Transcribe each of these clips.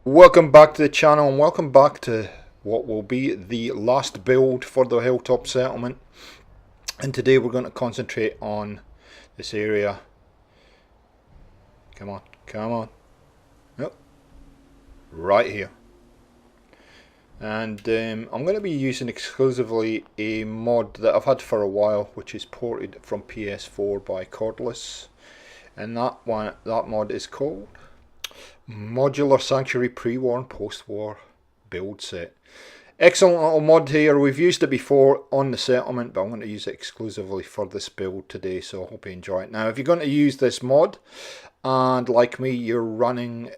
Welcome back to the channel and welcome back to what will be the last build for the Hilltop settlement. And today we're going to concentrate on this area. Come on, come on. Yep, right here. And I'm going to be using exclusively a mod that I've had for a while, which is ported from PS4 by Cordless. And that mod is called Modular Sanctuary Pre-War and Post-War Build Set. Excellent little mod here. We've used it before on the settlement, but I'm going to use it exclusively for this build today, so I hope you enjoy it. Now, if you're going to use this mod, and like me, you're running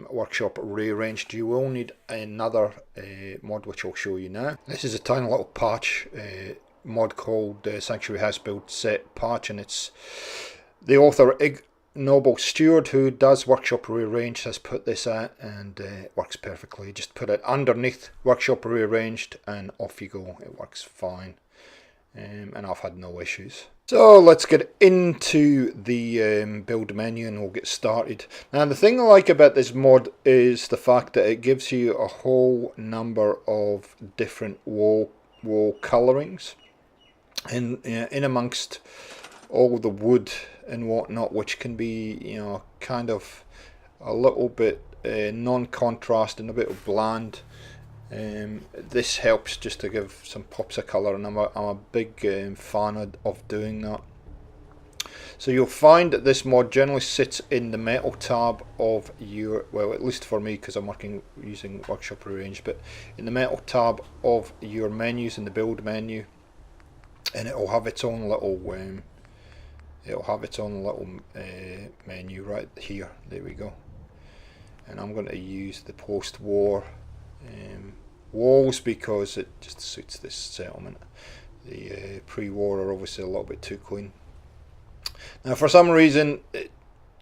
Workshop Rearranged, you will need another mod, which I'll show you now. This is a tiny little patch mod called Sanctuary House Build Set Patch, and it's the author Noble Stewart, who does Workshop Rearranged, has put this out, and it works perfectly. Just put it underneath Workshop Rearranged and off you go. It works fine, and I've had no issues. So let's get into the build menu and we'll get started. Now, the thing I like about this mod is the fact that it gives you a whole number of different wall colorings in amongst all the wood and whatnot, which can be, you know, kind of a little bit non-contrast and a bit bland. This helps just to give some pops of colour, and I'm a big fan of doing that. So you'll find that this mod generally sits in the metal tab of your, well, at least for me because I'm using Workshop Rearranged, but in the metal tab of your menus in the build menu, and it'll have its own little menu right here. There we go. And I'm going to use the post-war walls because it just suits this settlement. The pre-war are obviously a little bit too clean. Now, for some reason,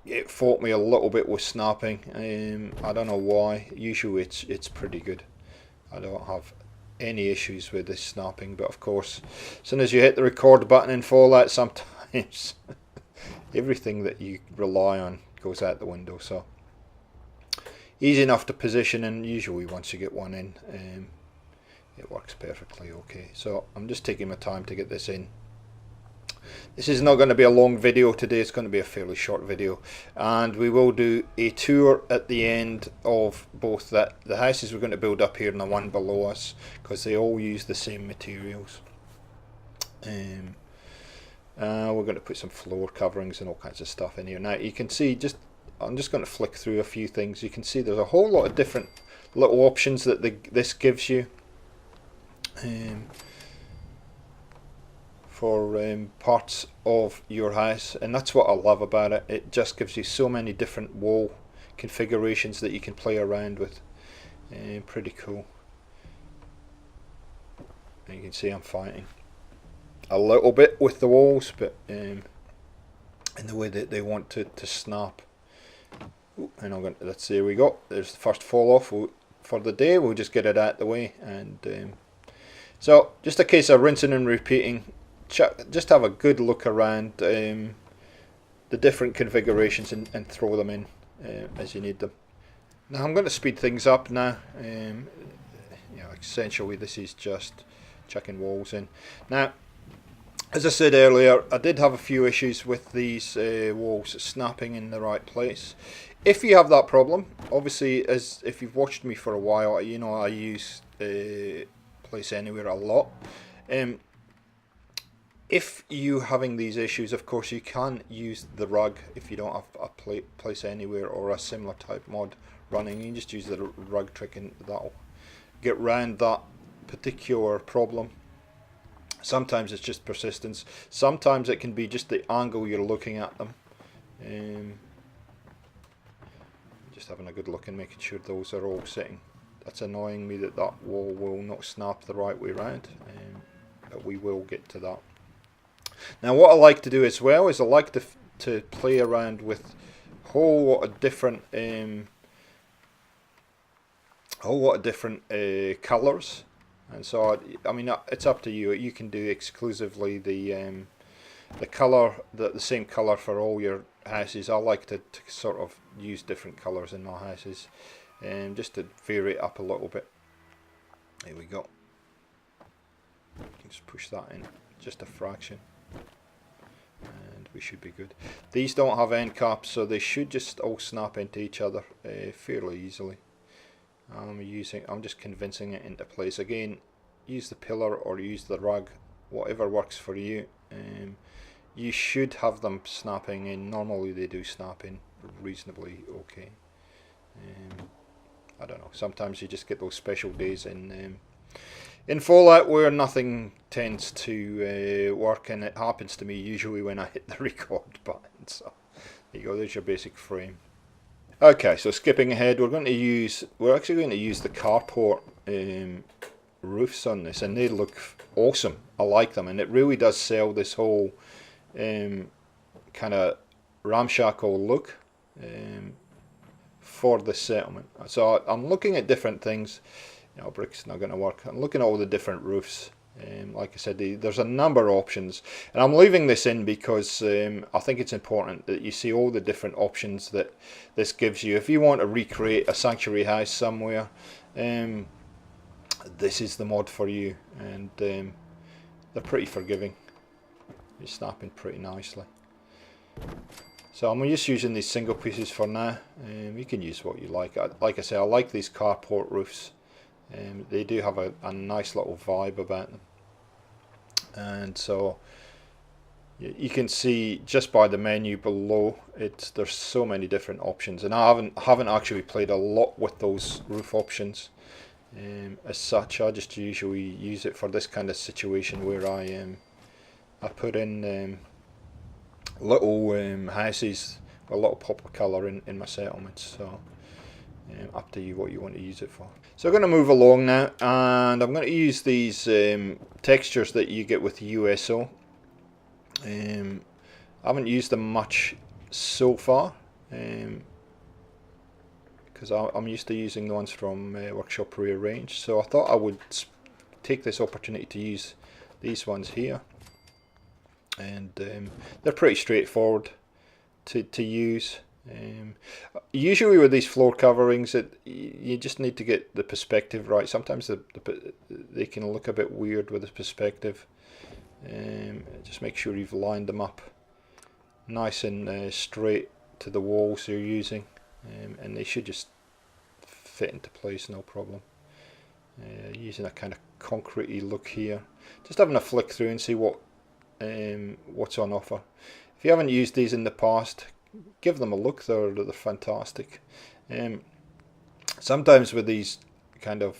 it fought me a little bit with snapping. I don't know why. Usually it's pretty good. I don't have any issues with this snapping, but of course, as soon as you hit the record button in Fallout, sometimes everything that you rely on goes out the window. So easy enough to position, and usually once you get one in, it works perfectly okay. So I'm just taking my time to get this in. This is not going to be a long video today, it's going to be a fairly short video, and we will do a tour at the end of both the houses we're going to build up here and the one below us, because they all use the same materials. We're going to put some floor coverings and all kinds of stuff in here. Now you can see, I'm just going to flick through a few things. You can see there's a whole lot of different little options that this gives you for parts of your house, and that's what I love about it. It just gives you so many different wall configurations that you can play around with. Pretty cool. And you can see I'm fighting a little bit with the walls, but in the way that they want to snap. Ooh, and there we go. There's the first fall off for the day. We'll just get it out the way, and so just a case of rinsing and repeating. Just have a good look around the different configurations and throw them in as you need them. Now I'm going to speed things up now. Essentially this is just chucking walls in. Now, as I said earlier, I did have a few issues with these walls snapping in the right place. If you have that problem, obviously, if you've watched me for a while, you know I use Place Anywhere a lot. If you're having these issues, of course, you can use the rug if you don't have a Place Anywhere or a similar type mod running. You can just use the rug trick and that'll get round that particular problem. Sometimes it's just persistence. Sometimes it can be just the angle you're looking at them. Just having a good look and making sure those are all sitting. That's annoying me that wall will not snap the right way around, but we will get to that. Now, what I like to do as well is I like to play around with a whole lot of different colours, and so I mean it's up to you. You can do exclusively the colour, the same colour for all your houses. I like to sort of use different colours in my houses. just to vary it up a little bit. There we go. Just push that in just a fraction, and we should be good. These don't have end caps, so they should just all snap into each other fairly easily. I'm just convincing it into place. Again, use the pillar or use the rug, whatever works for you. You should have them snapping in. Normally they do snap in reasonably okay. I don't know, sometimes you just get those special days in Fallout where nothing tends to work, and it happens to me usually when I hit the record button. So there you go, there's your basic frame. Okay, so skipping ahead, we're actually going to use the carport roofs on this, and they look awesome. I like them, and it really does sell this whole kind of ramshackle look for the settlement. So I'm looking at different things. You know, brick's not going to work. I'm looking at all the different roofs. Like I said, there's a number of options, and I'm leaving this in because I think it's important that you see all the different options that this gives you. If you want to recreate a sanctuary house somewhere, this is the mod for you, and they're pretty forgiving. It's snapping pretty nicely. So I'm just using these single pieces for now. You can use what you like. Like I say, I like these carport roofs. They do have a nice little vibe about them, and so you can see just by the menu below there's so many different options, and I haven't actually played a lot with those roof options as such. I just usually use it for this kind of situation where I put in little houses with a little pop of colour in my settlements. So up to you what you want to use it for. So I'm going to move along now, and I'm going to use these textures that you get with USO. I haven't used them much so far because I'm used to using the ones from Workshop Rearranged, so I thought I would take this opportunity to use these ones here, and they're pretty straightforward to use. Usually with these floor coverings, you just need to get the perspective right. Sometimes they can look a bit weird with the perspective. Just make sure you've lined them up nice and straight to the walls you're using, and they should just fit into place no problem. Using a kind of concrete-y look here, just having a flick through and see what's on offer. If you haven't used these in the past, give them a look. They're fantastic. Sometimes with these kind of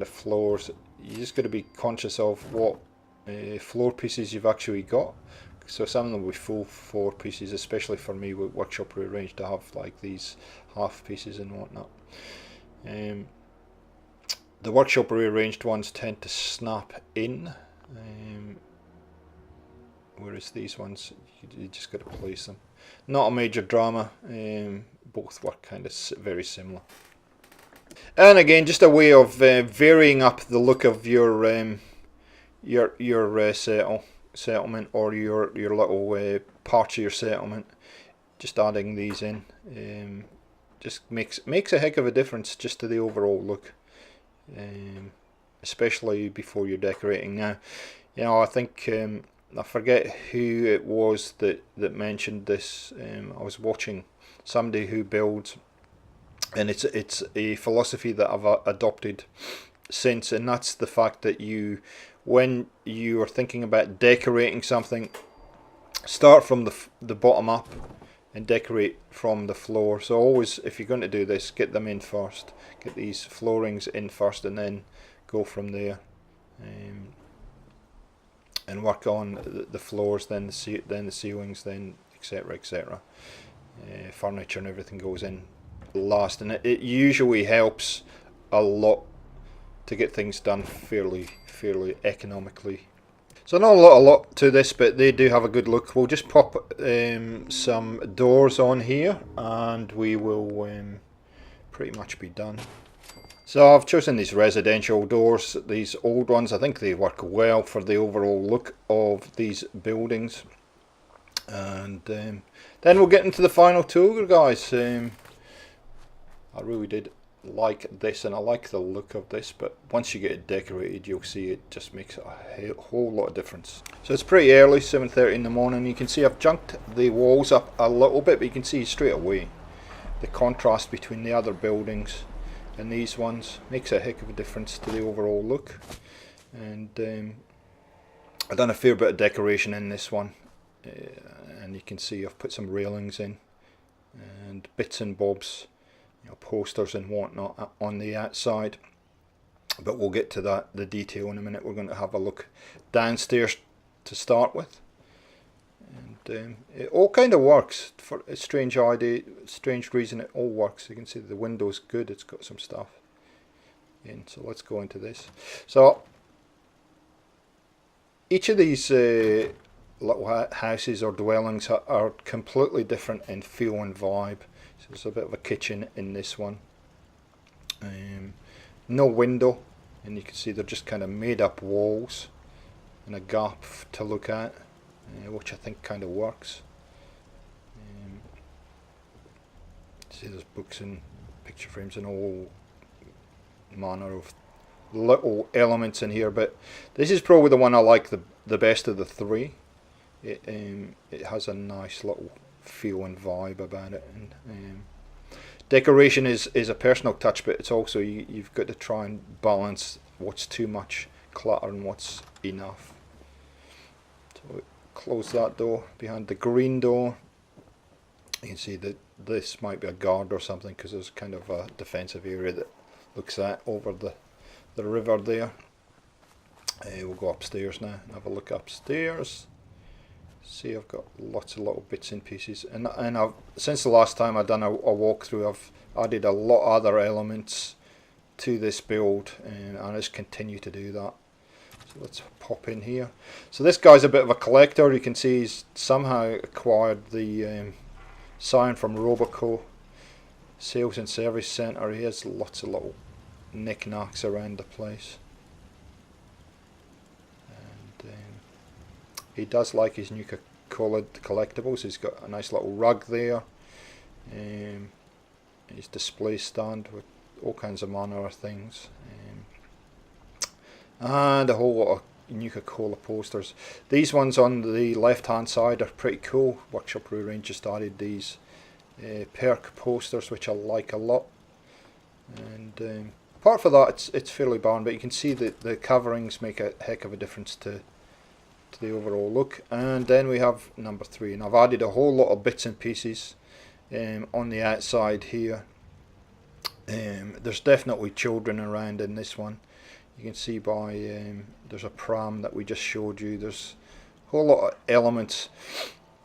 floors, you just got to be conscious of what floor pieces you've actually got. So some of them will be full floor pieces, especially for me with Workshop Rearranged to have like these half pieces and whatnot. The Workshop Rearranged ones tend to snap in, whereas these ones you just got to place them. Not a major drama. Both work kind of very similar. And again, just a way of varying up the look of your settlement or your little parts of your settlement. Just adding these in just makes a heck of a difference just to the overall look, especially before you're decorating. Now, you know, I think I forget who it was that mentioned this. I was watching somebody who builds, and it's a philosophy that I've adopted since, and that's the fact that when you are thinking about decorating something, start from the bottom up and decorate from the floor. So always, if you're going to do this, get them in first, get these floorings in first, and then go from there, and work on the floors, then the ceilings, then etc, etc. Furniture and everything goes in last, and it usually helps a lot to get things done fairly economically. So not a lot to this, but they do have a good look. We'll just pop some doors on here, and we will pretty much be done. So I've chosen these residential doors, these old ones. I think they work well for the overall look of these buildings. And then we'll get into the final tour, guys. I really did like this, and I like the look of this, but once you get it decorated, you'll see it just makes a whole lot of difference. So it's pretty early, 7:30 in the morning. You can see I've junked the walls up a little bit, but you can see straight away the contrast between the other buildings and these ones makes a heck of a difference to the overall look. And I've done a fair bit of decoration in this one, and you can see I've put some railings in and bits and bobs, posters and whatnot on the outside, but we'll get to that, the detail, in a minute. We're going to have a look downstairs to start with, and it all kind of works. For a strange reason, it all works. You can see the window's good, it's got some stuff in. So let's go into this. So each of these little houses or dwellings are completely different in feel and vibe. So there's a bit of a kitchen in this one. No window, and you can see they're just kind of made up walls and a gap to look at, which I think kind of works. See, there's books and picture frames and all manner of little elements in here, but this is probably the one I like the best of the three. It has a nice little feel and vibe about it, and decoration is a personal touch, but it's also you've got to try and balance what's too much clutter and what's enough. So close that door. Behind the green door, you can see that this might be a guard or something, because there's kind of a defensive area that looks out over the river there. We'll go upstairs now and have a look upstairs. See, I've got lots of little bits and pieces, and I've, since the last time I've done a walkthrough, I've added a lot of other elements to this build, and I just continue to do that. So let's pop in here. So this guy's a bit of a collector. You can see he's somehow acquired the sign from Roboco Sales and Service Centre. He has lots of little knickknacks around the place, and he does like his new coloured collectibles. He's got a nice little rug there, his display stand with all kinds of manner of things, and a whole lot of Nuka-Cola posters. These ones on the left hand side are pretty cool. Workshop Rearrange just added these perk posters, which I like a lot, and apart from that, it's fairly barren, but you can see that the coverings make a heck of a difference to the overall look. And then we have number 3, and I've added a whole lot of bits and pieces on the outside here. There's definitely children around in this one. You can see by there's a pram that we just showed you. There's a whole lot of elements,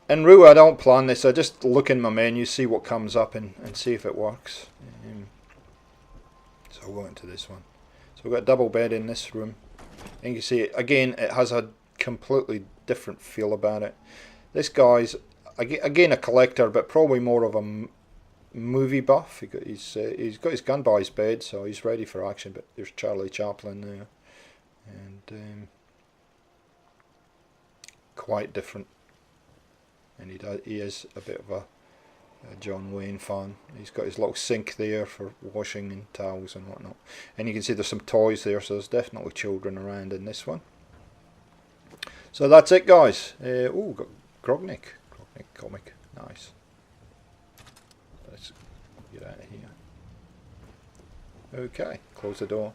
and really I don't plan this. I just look in my menu, see what comes up, and see if it works. So we'll go into this one. So we've got a double bed in this room, and you can see again it has a completely different feel about it. This guy's again a collector, but probably more of a movie buff. He's got his gun by his bed, so he's ready for action. But there's Charlie Chaplin there, and quite different. And he is a bit of a John Wayne fan. He's got his little sink there for washing and towels and whatnot. And you can see there's some toys there, so there's definitely children around in this one. So that's it, guys. Oh, got Grognik comic. Nice. Let's get out of here. Okay, close the door.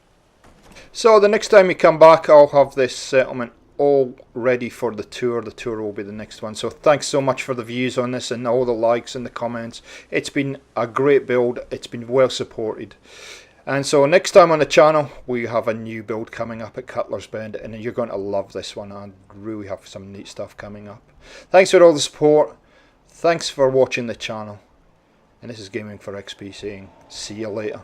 So the next time we come back, I'll have this settlement all ready for the tour. The tour will be the next one. So thanks so much for the views on this and all the likes and the comments. It's been a great build. It's been well supported. And so next time on the channel, we have a new build coming up at Cutler's Bend, and you're going to love this one. I really have some neat stuff coming up. Thanks for all the support. Thanks for watching the channel. And this is Gaming for XP saying, see you later.